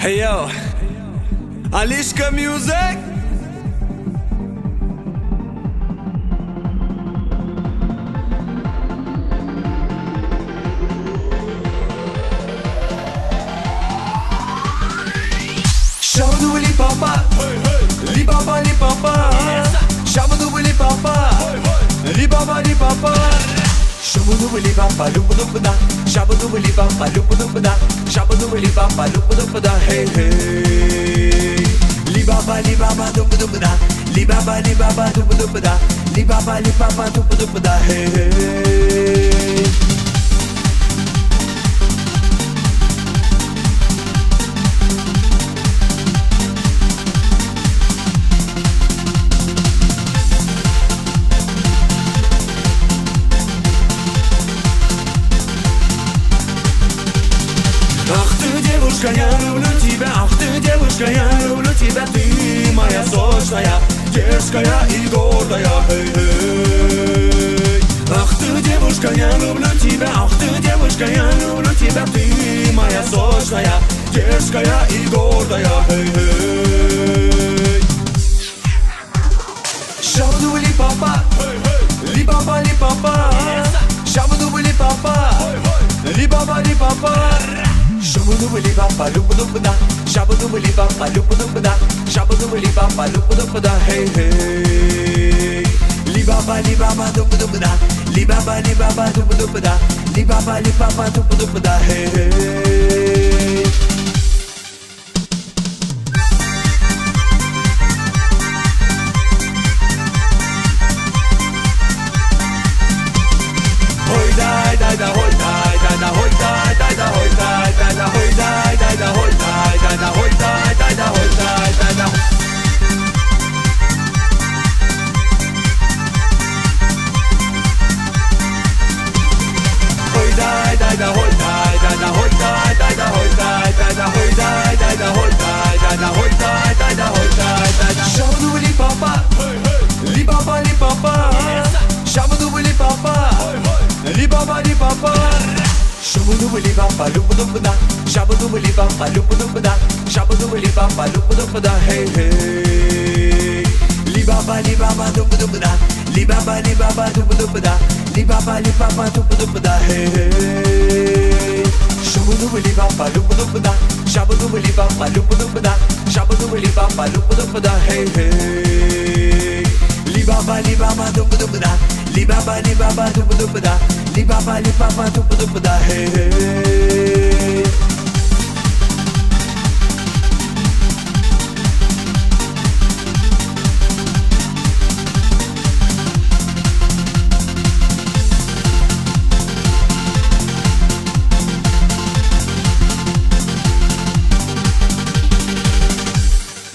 Hey yo, Alishka Music. Shabadoo li papa, li papa li papa. Shabadoo li papa, li papa li papa. Shabadoo li papa, loop loop da. Shabadoo li papa, loop loop da. Shabadoo li papa, loop loop da. Hey hey. Li papa, loop loop da. Li papa, loop loop da. Li papa, loop loop da. Hey hey. Ах ты, девушка, я люблю тебя, ах ты, девушка, я люблю тебя, ты моя сочная, дерзкая и гордая, эй-эй. Ах ты, девушка, я люблю тебя, ах ты, девушка, я люблю тебя, ты моя сочная, дерзкая и гордая, эй-эй. Шабаду ли папа, ли папа, ли папа, шабаду ли папа, ли папа, ли папа. Shabadoo li papa, loop loop da. Shabadoo li papa, loop loop da. Shabadoo li papa, loop loop da. Hey hey. Li papa, loop loop da. Li papa, loop loop da. Li papa, loop loop da. Hey hey. Hoy dai dai da, hoy dai dai da, hoy dai dai da, hoy dai dai da, hoy dai dai da, hoy dai dai da, hoy dai dai da, hoy dai dai da. Hoy dai dai da, hoy dai dai da, hoy dai dai da, hoy dai dai da, hoy dai dai da, hoy dai dai da, hoy dai dai da, hoy dai dai da. Shabadoo li papa, li papa li papa. Shabadoo li papa, li papa li papa. Shabadoo li papa, loop loop da. Shabadoo li papa, loop loop da. Shabadoo li papa, loop loop da. Hey hey. Li papa, loop loop da. Li papa, loop loop da. Li papa, loop loop da. Hey hey. Shabadoo li papa, loop loop da. Shabadoo li papa, loop loop da. Shabadoo li papa, loop loop da. Hey hey. Li papa, loop loop da. Li papa, loop loop da. Li papa, loop loop da. Hey hey.